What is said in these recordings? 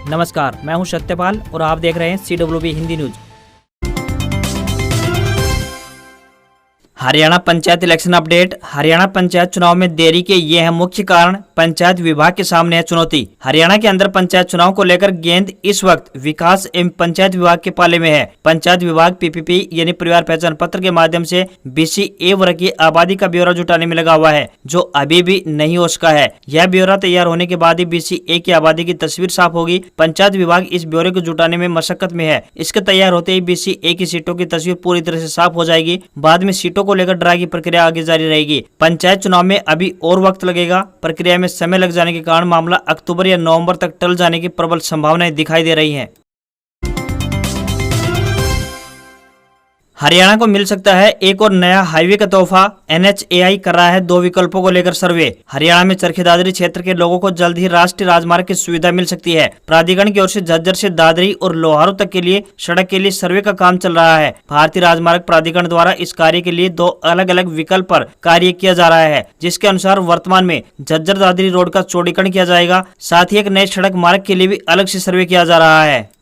नमस्कार, मैं हूं सत्यपाल और आप देख रहे हैं CWB Hindi news. Haryana panchayat election update. Haryana panchayat चुनाव में देरी के ये है मुख्य कारण। पंचायत विभाग के सामने है चुनौती। हरियाणा के अंदर पंचायत चुनाव को लेकर गेंद इस वक्त विकास एवं पंचायत विभाग के पाले में है। पंचायत विभाग PPP यानी परिवार पहचान पत्र के माध्यम से BC-A वर्ग की आबादी का ब्यौरा जुटाने में लगा हुआ है, जो अभी भी नहीं हो सका है। यह ब्यौरा तैयार होने के बाद ही BC-A की आबादी की तस्वीर साफ होगी। पंचायत विभाग इस ब्यौरे को जुटाने में मशक्कत में है। इसके तैयार होते ही BC-A की सीटों की तस्वीर पूरी तरह से साफ हो जाएगी। बाद में सीटों को लेकर ड्रा की प्रक्रिया आगे जारी रहेगी। पंचायत चुनाव में अभी और वक्त लगेगा। प्रक्रिया में समय लग जाने के कारण मामला अक्टूबर या नवंबर तक टल जाने की प्रबल संभावनाएं दिखाई दे रही हैं। हरियाणा को मिल सकता है एक और नया हाईवे का तोहफा। NHAI कर रहा है 2 विकल्पों को लेकर सर्वे। हरियाणा में चरखी दादरी क्षेत्र के लोगों को जल्द ही राष्ट्रीय राजमार्ग की सुविधा मिल सकती है। प्राधिकरण की ओर से झज्जर से दादरी और लोहारू तक के लिए सड़क के लिए सर्वे का काम चल रहा है। भारतीय राजमार्ग प्राधिकरण द्वारा इस कार्य के लिए 2 अलग अलग विकल्प पर कार्य किया जा रहा है, जिसके अनुसार वर्तमान में झज्जर दादरी रोड का चौड़ीकरण किया जाएगा। साथ ही एक नए सड़क मार्ग के लिए भी अलग से सर्वे किया जा रहा है।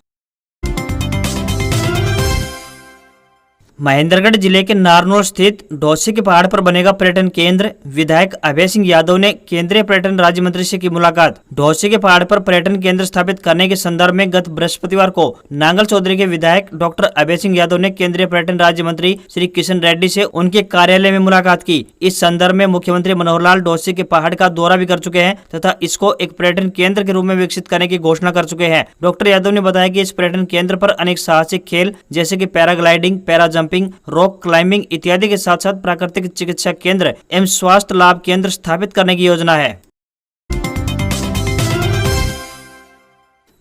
महेंद्रगढ़ जिले के नारनौल स्थित ढोसे के पहाड़ पर बनेगा पर्यटन केंद्र। विधायक अभय सिंह यादव ने केंद्रीय पर्यटन राज्य मंत्री से की मुलाकात। ढोसे के पहाड़ पर पर्यटन केंद्र स्थापित करने के संदर्भ में गत बृहस्पतिवार को नांगल चौधरी के विधायक डॉक्टर अभय सिंह यादव ने केंद्रीय पर्यटन राज्य मंत्री श्री किशन रेड्डी से उनके कार्यालय में मुलाकात की। इस संदर्भ में मुख्यमंत्री मनोहर लाल ढोसे के पहाड़ का दौरा भी कर चुके हैं तथा इसको एक पर्यटन केंद्र के रूप में विकसित करने की घोषणा कर चुके हैं। डॉक्टर यादव ने बताया कि इस पर्यटन केंद्र पर अनेक साहसिक खेल जैसे कि paragliding, para jumping, rock climbing इत्यादि के साथ साथ प्राकृतिक चिकित्सा केंद्र एवं स्वास्थ्य लाभ केंद्र स्थापित करने की योजना है।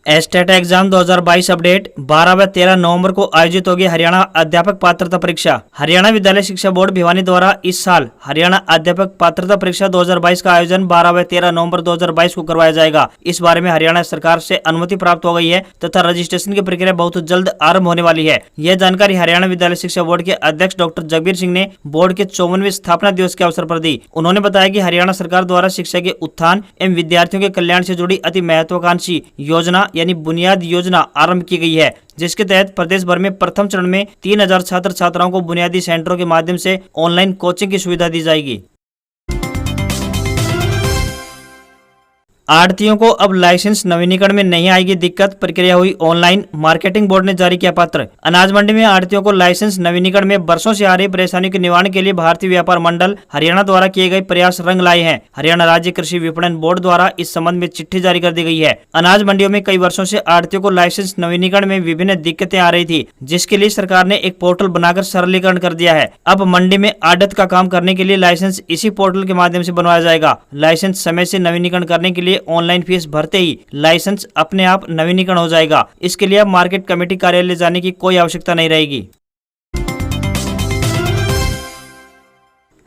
Estate exam 2022 update. 12 व 13 नवंबर को आयोजित होगी हरियाणा अध्यापक पात्रता परीक्षा। हरियाणा विद्यालय शिक्षा बोर्ड भिवानी द्वारा इस साल हरियाणा अध्यापक पात्रता परीक्षा 2022 का आयोजन 12 व 13 नवंबर 2022 को करवाया जाएगा। इस बारे में हरियाणा सरकार से अनुमति प्राप्त हो गई है तथा रजिस्ट्रेशन की प्रक्रिया बहुत जल्द आरंभ होने वाली है। यह जानकारी हरियाणा विद्यालय शिक्षा बोर्ड के अध्यक्ष डॉक्टर जगबीर सिंह ने बोर्ड के 54वें स्थापना दिवस के अवसर पर दी। उन्होंने बताया कि हरियाणा सरकार द्वारा शिक्षा के उत्थान एवं विद्यार्थियों के कल्याण से जुड़ी अति महत्वाकांक्षी योजना यानी बुनियाद योजना आरंभ की गई है, जिसके तहत प्रदेश भर में प्रथम चरण में 3000 छात्र छात्राओं को बुनियादी सेंटरों के माध्यम से ऑनलाइन कोचिंग की सुविधा दी जाएगी। आढ़तियों को अब लाइसेंस नवीनीकरण में नहीं आएगी दिक्कत, प्रक्रिया हुई ऑनलाइन। मार्केटिंग बोर्ड ने जारी किया पत्र। अनाज मंडी में आढ़तियों को लाइसेंस नवीनीकरण में वर्षों से आ रही परेशानियों के निवारण के लिए भारतीय व्यापार मंडल हरियाणा द्वारा किए गए प्रयास रंग लाए हैं। हरियाणा राज्य कृषि विपणन बोर्ड द्वारा इस संबंध में चिट्ठी जारी कर दी गई है। अनाज मंडियों में कई वर्षों से आढ़तियों को लाइसेंस नवीनीकरण में विभिन्न दिक्कतें आ रही थी, जिसके लिए सरकार ने एक पोर्टल बनाकर सरलीकरण कर दिया है। अब मंडी में आढ़त का काम करने के लिए लाइसेंस इसी पोर्टल के माध्यम से बनवाया जाएगा। लाइसेंस समय से नवीनीकरण करने के लिए ऑनलाइन फीस भरते ही लाइसेंस अपने आप नवीनीकरण हो जाएगा। इसके लिए अब मार्केट कमेटी कार्यालय जाने की कोई आवश्यकता नहीं रहेगी।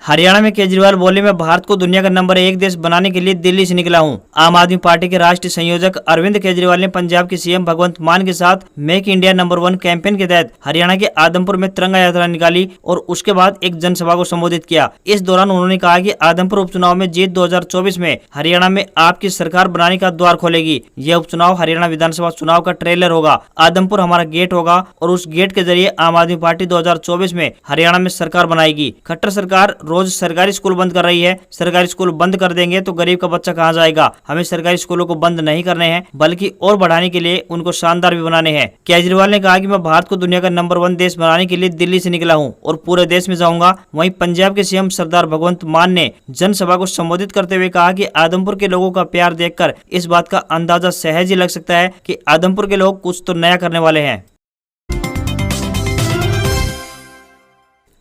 हरियाणा में केजरीवाल बोले, मैं भारत को दुनिया का नंबर 1 देश बनाने के लिए दिल्ली से निकला हूं। आम आदमी पार्टी के राष्ट्रीय संयोजक अरविंद केजरीवाल ने पंजाब के CM भगवंत मान के साथ मेक इंडिया नंबर 1 कैंपेन के तहत हरियाणा के आदमपुर में तिरंगा यात्रा निकाली और उसके बाद एक जनसभा को संबोधित किया। इस दौरान उन्होंने कहा कि आदमपुर उपचुनाव में जीत 2024 में हरियाणा में आपकी सरकार बनाने का द्वार खोलेगी। यह उपचुनाव हरियाणा विधानसभा चुनाव का ट्रेलर होगा। आदमपुर हमारा गेट होगा और उस गेट के जरिए आम आदमी पार्टी 2024 में हरियाणा में सरकार बनाएगी। खट्टर सरकार रोज सरकारी स्कूल बंद कर रही है। सरकारी स्कूल बंद कर देंगे तो गरीब का बच्चा कहां जाएगा। हमें सरकारी स्कूलों को बंद नहीं करने हैं, बल्कि और बढ़ाने के लिए उनको शानदार भी बनाने हैं। केजरीवाल ने कहा कि मैं भारत को दुनिया का नंबर 1 देश बनाने के लिए दिल्ली से निकला हूं और पूरे देश में जाऊंगा। वहीं पंजाब के CM सरदार भगवंत मान ने जनसभा को संबोधित करते हुए कहा कि आदमपुर के लोगों का प्यार देखकर इस बात का अंदाजा सहज ही लग सकता है कि आदमपुर के लोग कुछ तो नया करने वाले हैं।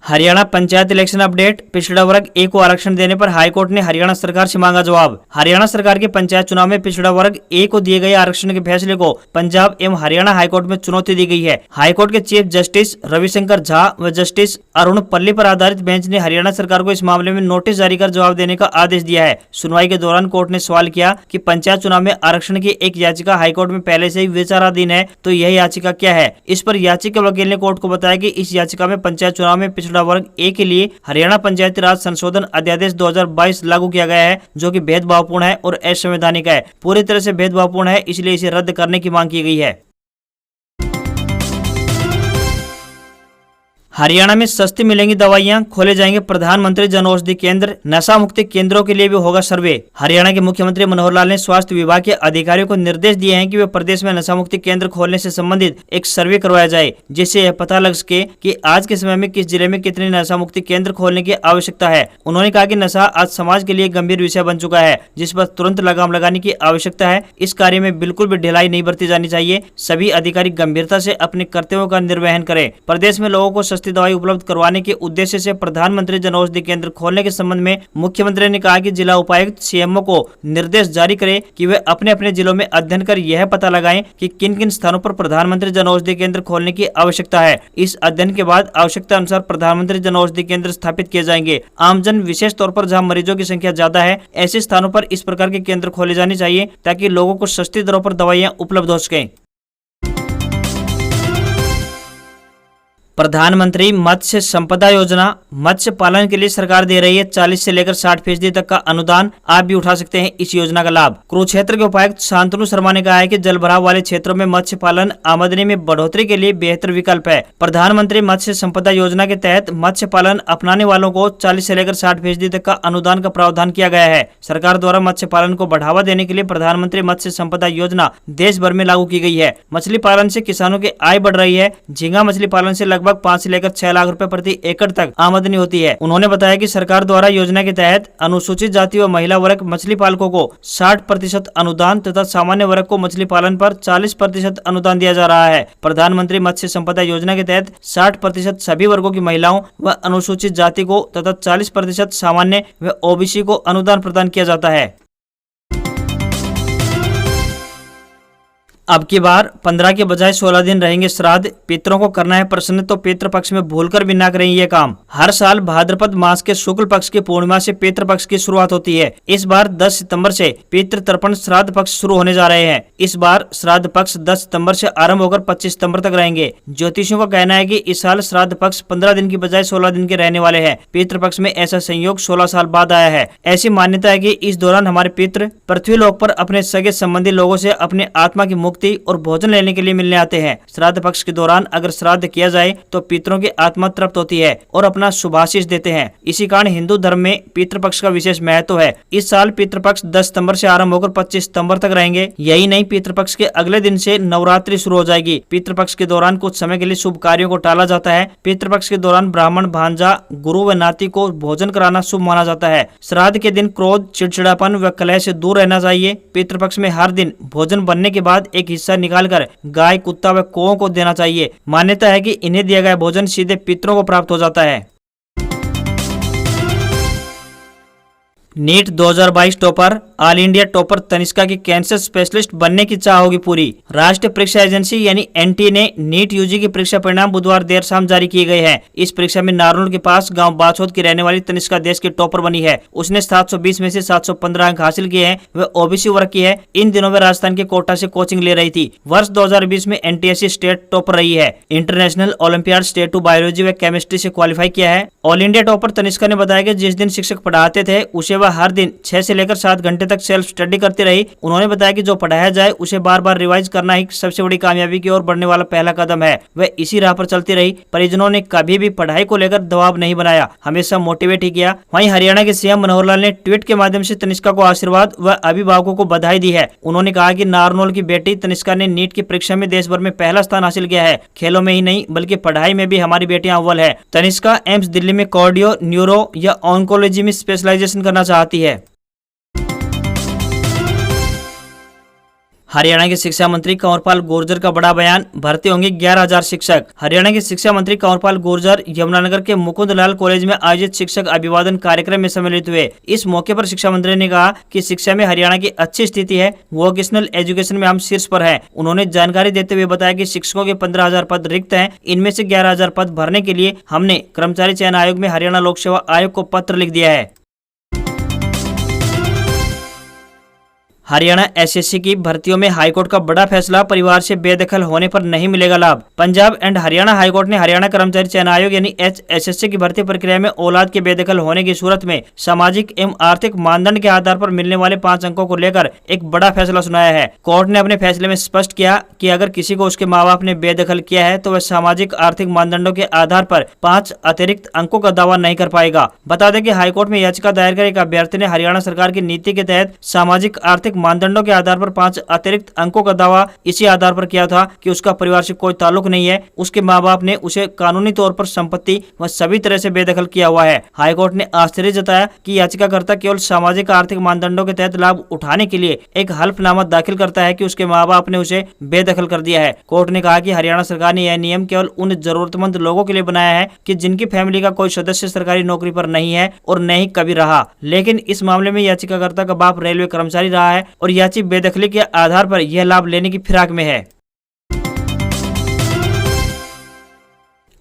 Haryana panchayat election update. पिछड़ा वर्ग A को आरक्षण देने पर हाईकोर्ट ने हरियाणा सरकार से मांगा जवाब। हरियाणा सरकार के पंचायत चुनाव में पिछड़ा वर्ग A को दिए गए आरक्षण के फैसले को पंजाब एवं हरियाणा हाईकोर्ट में चुनौती दी गई है। हाईकोर्ट के चीफ जस्टिस रविशंकर झा व जस्टिस अरुण पल्ली पर आधारित बेंच ने हरियाणा सरकार को इस मामले में नोटिस जारी कर जवाब देने का आदेश दिया है। सुनवाई के दौरान कोर्ट ने सवाल किया कि पंचायत चुनाव में आरक्षण की एक याचिका हाईकोर्ट में पहले से ही विचाराधीन है, तो यह याचिका क्या है। इस पर याचिका वकील ने कोर्ट को बताया कि इस याचिका में पंचायत चुनाव में पिछड़ा पिछड़ा वर्ग ए के लिए हरियाणा पंचायती राज संशोधन अध्यादेश 2022 लागू किया गया है, जो कि भेदभावपूर्ण है और असंवैधानिक है। पूरी तरह से भेदभावपूर्ण है, इसलिए इसे रद्द करने की मांग की गई है। हरियाणा में सस्ती मिलेंगी दवाइयां, खोले जाएंगे प्रधानमंत्री जन औषधि केंद्र, नशा मुक्ति केंद्रों के लिए भी होगा सर्वे। हरियाणा के मुख्यमंत्री मनोहर लाल ने स्वास्थ्य विभाग के अधिकारियों को निर्देश दिए हैं कि वे प्रदेश में नशा मुक्ति केंद्र खोलने से संबंधित एक सर्वे करवाया जाए, जिससे यह पता लग सके कि आज के समय में किस जिले में कितने नशा मुक्ति केंद्र खोलने की आवश्यकता है। उन्होंने कहा कि नशा आज समाज के लिए गंभीर विषय बन चुका है, जिस पर तुरंत लगाम लगाने की आवश्यकता है। इस कार्य में बिल्कुल भी ढिलाई नहीं बरती जानी चाहिए। सभी अधिकारी गंभीरता से अपने कर्तव्यों का निर्वहन करें। प्रदेश में लोगों को सस्ती दवाई उपलब्ध करवाने के उद्देश्य से प्रधानमंत्री जन औषधि केंद्र खोलने के संबंध में मुख्यमंत्री ने कहा कि जिला उपायुक्त सीएमओ को निर्देश जारी करें कि वे अपने अपने जिलों में अध्ययन कर यह पता लगाएं कि किन किन स्थानों पर प्रधानमंत्री जन औषधि केंद्र खोलने की आवश्यकता है। इस अध्ययन के बाद आवश्यकता अनुसार प्रधानमंत्री जन औषधि केंद्र स्थापित किए जाएंगे। आमजन, विशेष तौर पर जहां मरीजों की संख्या ज्यादा है, ऐसे स्थानों पर इस प्रकार के केंद्र खोले जाने चाहिए ताकि लोगों को सस्ती दरों पर दवाइयां उपलब्ध हो सकें। प्रधानमंत्री मत्स्य संपदा योजना, मत्स्य पालन के लिए सरकार दे रही है 40 से लेकर 60% तक का अनुदान। आप भी उठा सकते हैं इस योजना का लाभ। कुरुक्षेत्र के उपायुक्त शांतनु शर्मा ने कहा है कि जलभराव वाले क्षेत्रों में मत्स्य पालन आमदनी में बढ़ोतरी के लिए बेहतर विकल्प है। प्रधानमंत्री मत्स्य संपदा योजना के तहत मत्स्य पालन अपनाने वालों को 40 से लेकर 60% तक का अनुदान का प्रावधान किया गया है। सरकार द्वारा मत्स्य पालन को बढ़ावा देने के लिए प्रधानमंत्री मत्स्य संपदा योजना देश भर में लागू की गई है। मछली पालन से किसानों की आय बढ़ रही है। झींगा मछली पालन से लगभग 5 से लेकर 6 लाख रुपए प्रति एकड़ तक आमदनी होती है। उन्होंने बताया कि सरकार द्वारा योजना के तहत अनुसूचित जाति व महिला वर्ग मछली पालकों को 60% अनुदान तथा सामान्य वर्ग को मछली पालन पर 40% अनुदान दिया जा रहा है। प्रधानमंत्री मत्स्य संपदा योजना के तहत 60% सभी वर्गों की महिलाओं व अनुसूचित जाति को तथा 40% सामान्य व ओबीसी को अनुदान प्रदान किया जाता है। अब की बार 15 के बजाय 16 दिन रहेंगे श्राद्ध। पितरों को करना है प्रसन्न, तो पितृ पक्ष में भूलकर भी ना करें ये काम। हर साल भाद्रपद मास के शुक्ल पक्ष की पूर्णिमा से पितृ पक्ष की शुरुआत होती है। इस बार 10 सितंबर से पितृ तर्पण श्राद्ध पक्ष शुरू होने जा रहे हैं। इस बार श्राद्ध पक्ष 10 सितंबर से आरंभ होकर 25 सितंबर तक रहेंगे। ज्योतिषियों का कहना है कि इस साल श्राद्ध पक्ष 15 दिन की बजाय 16 दिन के रहने वाले हैं। पितृ पक्ष में ऐसा संयोग 16 साल बाद आया है। ऐसी मान्यता है कि इस दौरान हमारे पितृ पृथ्वी लोक पर अपने सगे संबंधी लोगों से अपने आत्मा की मुक्ति और भोजन लेने के लिए मिलने आते हैं। श्राद्ध पक्ष के दौरान अगर श्राद्ध किया जाए तो पितरों की आत्मा तृप्त होती है और अपना शुभाशीष देते हैं। इसी कारण हिंदू धर्म में पितृपक्ष का विशेष महत्व है। इस साल पितृपक्ष 10 सितंबर से आरंभ होकर 25 सितंबर तक रहेंगे। यही नहीं, पितृपक्ष के अगले दिन से नवरात्रि शुरू हो जाएगी। पितृपक्ष के दौरान कुछ समय के लिए शुभ कार्यों को टाला जाता है। पितृपक्ष के दौरान ब्राह्मण, भांजा, गुरु व नाती को भोजन कराना शुभ माना जाता है। श्राद्ध के दिन क्रोध, चिड़चिड़ापन व कलह से दूर रहना चाहिए। पितृपक्ष में हर दिन भोजन बनने के बाद एक हिस्सा निकालकर गाय, कुत्ता व कौओं को देना चाहिए। मान्यता है कि इन्हें दिया गया भोजन सीधे पितरों को प्राप्त हो जाता है। NEET 2022 topper, all India topper Tanishka की कैंसर स्पेशलिस्ट बनने की चाह होगी पूरी। राष्ट्रीय परीक्षा एजेंसी यानी एनटीए ने नीट यूजी की परीक्षा परिणाम बुधवार देर शाम जारी किए गए हैं। इस परीक्षा में नारनौल के पास गांव बाछोद की रहने वाली तनिष्का देश की टॉपर बनी है। उसने 720 में से 715 अंक हासिल किए हैं। वह ओबीसी वर्ग की है। इन दिनों में राजस्थान के कोटा से कोचिंग ले रही थी। वर्ष 2020 में एनटीएससी स्टेट टॉपर रही है। इंटरनेशनल ओलंपियाड स्टेट 2 बायोलॉजी व केमिस्ट्री से क्वालिफाई किया है। ऑल इंडिया टॉपर तनिष्का ने बताया कि जिस दिन शिक्षक पढ़ाते थे उसे वह हर दिन 6 से लेकर 7 घंटे तक सेल्फ स्टडी करती रही। उन्होंने बताया कि जो पढ़ाया जाए उसे बार बार रिवाइज करना ही सबसे बड़ी कामयाबी की ओर बढ़ने वाला पहला कदम है। वह इसी राह पर चलती रही। परिजनों ने कभी भी पढ़ाई को लेकर दबाव नहीं बनाया, हमेशा मोटिवेट ही किया। वहीं हरियाणा के सीएम मनोहर लाल ने ट्वीट के माध्यम से तनिष्का को आशीर्वाद व अभिभावकों को बधाई दी है। उन्होंने कहा कि नारनौल की बेटी तनिष्का ने नीट की परीक्षा में देश भर में पहला स्थान हासिल किया है। खेलों में ही नहीं बल्कि पढ़ाई में भी हमारी बेटियां अव्वल है। तनिष्का एम्स दिल्ली में कार्डियो, न्यूरो या ऑन्कोलॉजी में स्पेशलाइजेशन करना चाहती है। हरियाणा के शिक्षा मंत्री कंवरपाल गुर्जर का बड़ा बयान, भर्ती होंगे 11,000 शिक्षक। हरियाणा के शिक्षा मंत्री कंवरपाल गुर्जर यमुनानगर के मुकुंद लाल कॉलेज में आयोजित शिक्षक अभिवादन कार्यक्रम में सम्मिलित हुए। इस मौके पर शिक्षा मंत्री ने कहा कि शिक्षा में हरियाणा की अच्छी स्थिति है। वोकेशनल एजुकेशन में हम शीर्ष पर हैं। उन्होंने जानकारी देते हुए बताया कि शिक्षकों के 15,000 पद रिक्त हैं। इनमें से 11,000 पद भरने के लिए हमने कर्मचारी चयन आयोग में हरियाणा लोक सेवा आयोग को पत्र लिख दिया है। हरियाणा एसएससी की भर्तियों में हाईकोर्ट का बड़ा फैसला, परिवार से बेदखल होने पर नहीं मिलेगा लाभ। पंजाब एंड हरियाणा हाईकोर्ट ने हरियाणा कर्मचारी चयन आयोग यानी एसएससी की भर्ती प्रक्रिया में औलाद के बेदखल होने की सूरत में सामाजिक एवं आर्थिक मानदंड के आधार पर मिलने वाले 5 अंकों को लेकर एक बड़ा फैसला सुनाया है। कोर्ट ने अपने फैसले में स्पष्ट किया कि अगर किसी को उसके माँ बाप ने बेदखल किया है तो वह सामाजिक आर्थिक मानदंडों के आधार पर 5 अतिरिक्त अंकों का दावा नहीं कर पाएगा। बता दें कि हाईकोर्ट में याचिका दायर कर एक अभ्यर्थी ने हरियाणा सरकार की नीति के तहत सामाजिक आर्थिक मानदंडों के आधार पर 5 अतिरिक्त अंकों का दावा इसी आधार पर किया था कि उसका परिवार से कोई ताल्लुक नहीं है, उसके माँ बाप ने उसे कानूनी तौर पर संपत्ति व सभी तरह से बेदखल किया हुआ है। हाईकोर्ट ने आश्चर्य जताया कि याचिकाकर्ता केवल सामाजिक आर्थिक मानदंडों के तहत लाभ उठाने के लिए एक हल्फनामा दाखिल करता है कि उसके माँ बाप ने उसे बेदखल कर दिया है। कोर्ट ने कहा कि हरियाणा सरकार ने यह नियम केवल उन जरूरतमंद लोगों के लिए बनाया है कि जिनकी फैमिली का कोई सदस्य सरकारी नौकरी पर नहीं है और न ही कभी रहा। लेकिन इस मामले में याचिकाकर्ता का बाप रेलवे कर्मचारी रहा है और याची बेदखली के आधार पर यह लाभ लेने की फिराक में है।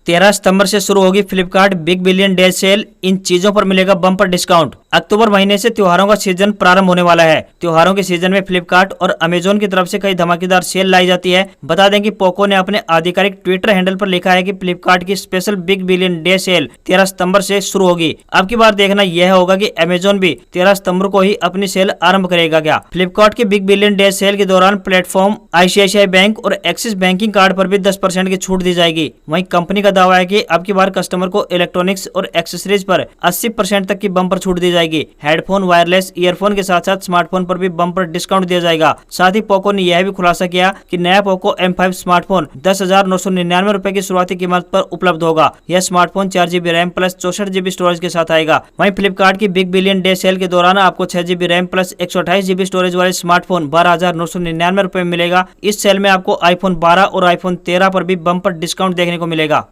13 सितंबर से शुरू होगी Flipkart big billion day sale, इन चीजों पर मिलेगा बम्पर डिस्काउंट। अक्टूबर महीने से त्योहारों का सीजन प्रारंभ होने वाला है। त्योहारों के सीजन में फ्लिपकार्ट और अमेजोन की तरफ से कई धमाकेदार सेल लाई जाती है। बता दें कि पोको ने अपने आधिकारिक ट्विटर हैंडल पर लिखा है कि फ्लिपकार्ट की special big billion day sale 13 सितंबर से शुरू होगी। अब की बार देखना यह होगा कि अमेजोन भी 13 सितंबर को ही अपनी सेल आरंभ करेगा क्या। फ्लिपकार्ट की बिग बिलियन डे सेल के दौरान प्लेटफॉर्म ICICI बैंक और एक्सिस बैंकिंग कार्ड पर भी 10% की छूट दी जाएगी। वहीं कंपनी का दावा है कि अब की बार कस्टमर को इलेक्ट्रॉनिक्स और एक्सेसरीज पर 80% तक की बम्पर छूट दी जाएगी। हेडफोन, वायरलेस ईयरफोन के साथ साथ स्मार्टफोन पर भी बम्पर डिस्काउंट दिया जाएगा। साथ ही पोको ने यह भी खुलासा किया कि नया पोको M5 स्मार्टफोन 10,999 रुपए की शुरुआती कीमत पर उपलब्ध होगा। यह smartphone 4GB RAM plus 64GB storage के साथ आएगा। वहीं फ्लिपकार्ट की बिग बिलियन डे सेल के दौरान आपको 6GB RAM plus 128GB storage वाले स्मार्टफोन 12,999 रुपए में मिलेगा। इस सेल में आपको iPhone 12 और iPhone 13 पर भी बम्पर डिस्काउंट देखने को मिलेगा।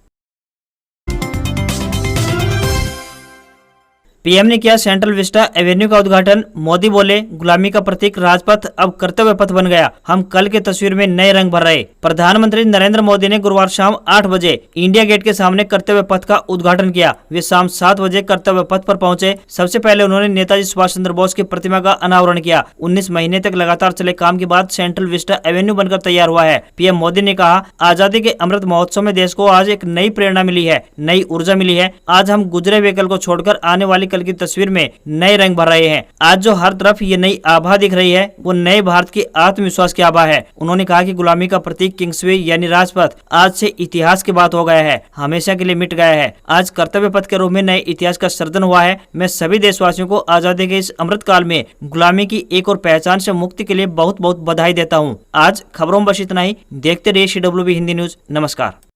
पीएम ने किया सेंट्रल विस्टा एवेन्यू का उद्घाटन। मोदी बोले, गुलामी का प्रतीक राजपथ अब कर्तव्य पथ बन गया, हम कल के तस्वीर में नए रंग भर रहे। प्रधानमंत्री नरेंद्र मोदी ने गुरुवार शाम 8 बजे इंडिया गेट के सामने कर्तव्य पथ का उद्घाटन किया। वे शाम 7 बजे कर्तव्य पथ पर पहुंचे। सबसे पहले उन्होंने नेताजी सुभाष चंद्र बोस की प्रतिमा का अनावरण किया। 19 महीने तक लगातार चले काम के बाद सेंट्रल विस्टा एवेन्यू बनकर तैयार हुआ है। पीएम मोदी ने कहा, आजादी के अमृत महोत्सव में देश को आज एक नई प्रेरणा मिली है, नई ऊर्जा मिली है। आज हम गुजरे हुए कल को छोड़कर आने वाली कल की तस्वीर में नए रंग भर रहे हैं। आज जो हर तरफ ये नई आभा दिख रही है वो नए भारत की आत्मविश्वास की आभा है। उन्होंने कहा कि गुलामी का प्रतीक किंग्सवे यानी राजपथ आज से इतिहास की बात हो गया है, हमेशा के लिए मिट गया है। आज कर्तव्य पथ के रूप में नए इतिहास का सृजन हुआ है। मैं सभी देशवासियों को आजादी के इस अमृत काल में गुलामी की एक और पहचान से मुक्ति के लिए बहुत बहुत बधाई देता हूँ। आज खबरों में बस इतना ही। देखते रहिए CWB हिंदी न्यूज। नमस्कार।